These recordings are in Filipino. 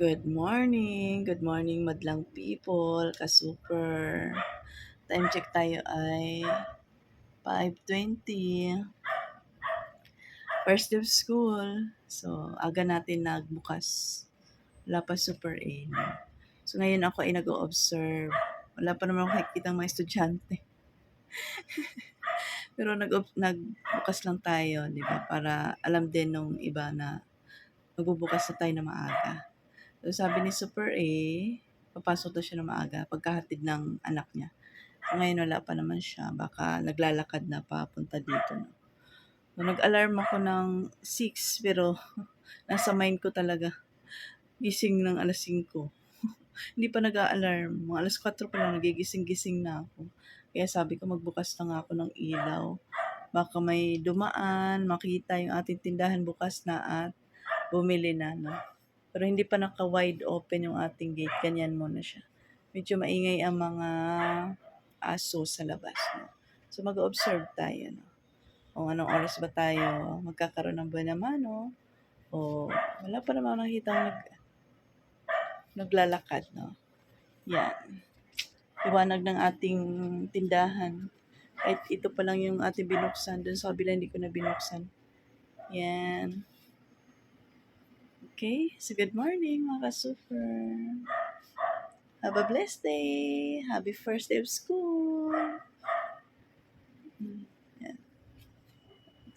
Good morning madlang people, ka-super. Time check tayo ay 5:20. First day of school. So, aga natin nagbukas. Wala pa super A. No? So, ngayon ako ay nag-o-observe. Wala pa naman ako nakikita mga estudyante. Pero nagbukas lang tayo, di ba? Para alam din nung iba na magbubukas na tayo na maaga. So, sabi ni Super A, papasok daw siya na maaga pagkahatid ng anak niya. So, ngayon wala pa naman siya. Baka naglalakad na papunta dito. No? So, nag-alarm ako ng 6 pero nasa mind ko talaga. Gising ng alas 5. Hindi pa nag-a-alarm. Mga alas 4 pa lang nagigising-gising na ako. Kaya sabi ko magbukas na nga ako ng ilaw. Baka may dumaan, makita yung ating tindahan bukas na at bumili na. No? Pero hindi pa naka-wide open yung ating gate. Ganyan muna siya. Medyo maingay ang mga aso sa labas. No? So mag-observe tayo. No? Kung anong oras ba tayo magkakaroon ng buwan naman. No? O wala pa naman nakita naglalakad. No? Yan. Iwanag ng ating tindahan. Kahit ito pa lang yung ating binuksan. Doon sa kabila hindi ko na binuksan. Yan. Okay, so good morning mga ka-super. Have a blessed day. Happy first day of school. Yan.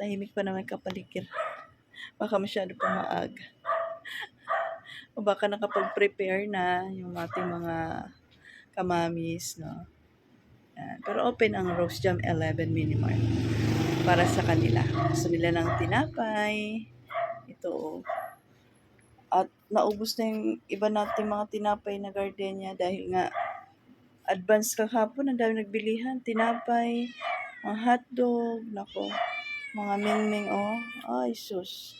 Tahimik pa naman kapaligid. Baka masyado pa maaga. O baka nakapag-prepare na yung ating mga kamamis, no? Yan. Pero open ang Rose Jam 11 Minimart para sa kanila. Gusto nila ng tinapay. Ito, at naubos na yung iba nating mga tinapay na gardenia dahil nga advance kahapon, ang dami nagbilihan. Tinapay, mga hotdog, nako, mga mingming, oh. Ay, sus.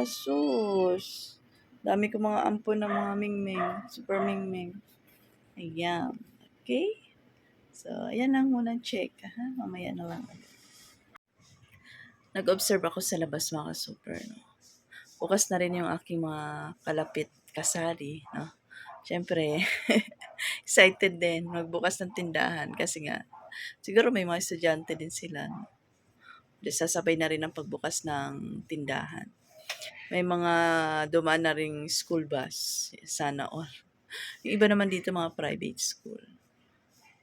Sus. Dami ko mga ampon ng mga mingming. Super mingming. Ayan. Okay? So, ayan lang muna check. Ha? Mamaya na lang. Nag-observe ako sa labas mga super. No? Bukas na rin yung aking mga kalapit kasari. No? Siyempre, excited din magbukas ng tindahan kasi nga, siguro may mga estudyante din sila. No? Sasabay na rin ang pagbukas ng tindahan. May mga dumaan na ring school bus. Sana all. Yung iba naman dito mga private school.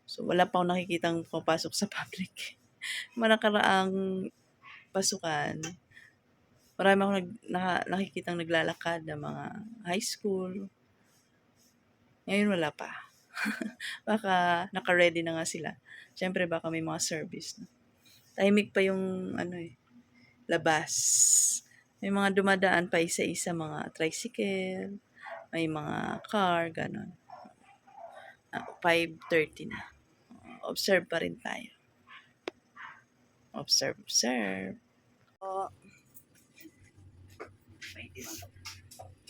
So, wala pa akong nakikitang papasok sa public. Manakaraang pasukan, marami akong nakikitang naglalakad ng mga high school. Ngayon wala pa. Baka naka-ready na nga sila. Siyempre baka may mga service. No? Tahimik pa yung labas. May mga dumadaan pa isa-isa, mga tricycle, may mga car, ganon. 5:30 na. Observe pa rin tayo. Observe.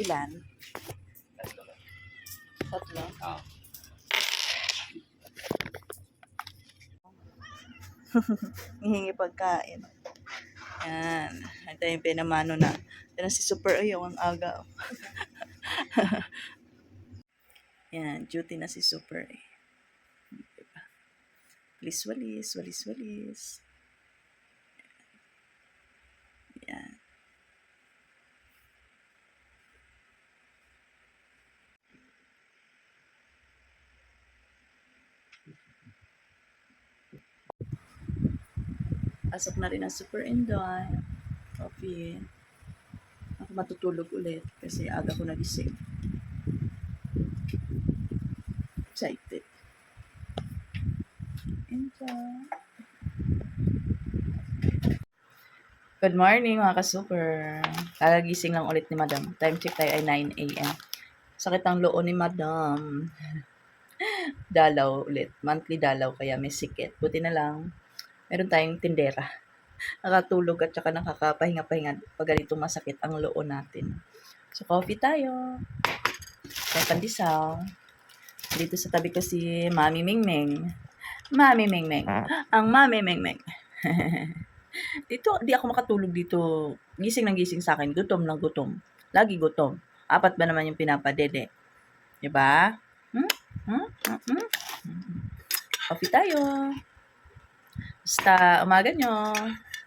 Ilan? Tatlo. Hihingi pagkain. Yan. Ito yung pinamano na. Ito na si Super Ayaw ang aga. Yan. Duty na si Super. Diba? Walis. Yan. Pasok na rin ang Super Indoy. Coffee. Ako matutulog ulit kasi aga ko nagising. Excited. Enjoy. Good morning mga ka-super. Kagagising lang ulit ni Madam. Time check tayo ay 9 a.m. Sakit ang loo ni Madam. Dalaw ulit. Monthly dalaw kaya may sikit. Buti na lang. Meron tayong tindera. Nakatulog at saka nakakapahinga-pahinga pag ganito masakit ang loo natin. So, coffee tayo. May pandesal. Dito sa tabi ko si Mami Mingming. Mami Mingming. Ang Mami Mingming. Dito, di ako makatulog dito. Gising ng gising sa akin. Gutom ng gutom. Lagi gutom. Apat ba naman yung pinapadede? Diba? Hmm? Hmm? Hmm? Hmm? Coffee tayo. Basta umaga nyo.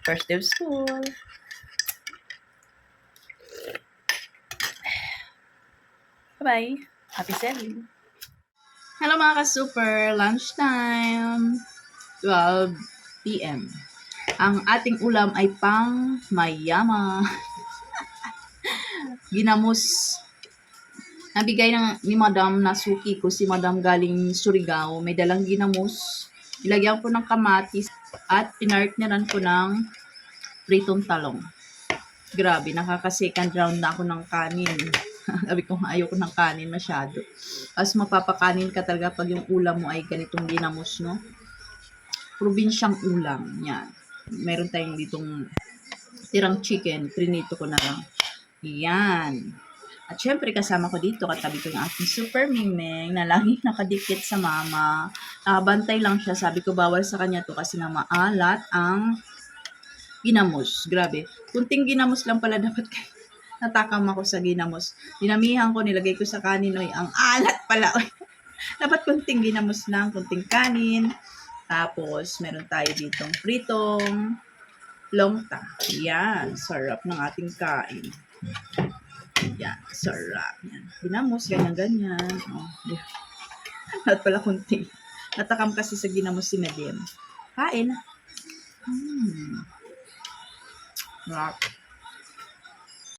First day of school. Bye-bye. Happy selling. Hello mga ka-super. Lunchtime. 12 p.m. Ang ating ulam ay pang mayama. Ginamos. Nabigay ni Madam na suki ko, si Madam galing Surigao. May dalang ginamos. Ilagyan ko ng kamatis at pinartneran ko ng pritong talong. Grabe, nakaka-second round na ako ng kanin. Sabi ko, ayoko ng kanin masyado. As mapapakanin ka talaga pag yung ulam mo ay ganitong ginamos, no? Probinsyang ulam. Yan. Meron tayong ditong tirang chicken. Prinito ko na lang. Yan. At syempre, kasama ko dito, katabi ko yung aking super mingming na laging nakadikit sa mama. Nakabantay lang siya. Sabi ko, bawal sa kanya to kasi nga maalat ang ginamos. Grabe. Kunting ginamos lang pala dapat kayo. Natakam ako sa ginamos. Dinamihan ko, nilagay ko sa kanin. Oy, ang alat pala. Oy. Dapat kunting ginamos lang, kunting kanin. Tapos, meron tayo ditong pritong longta. Yan. Sarap ng ating kain. Yan, sarap. Yan. Ginamos, ganyan-ganyan. Oh, at pala kunti. Natakam kasi sa ginamos si Medem. Kain. Sarap.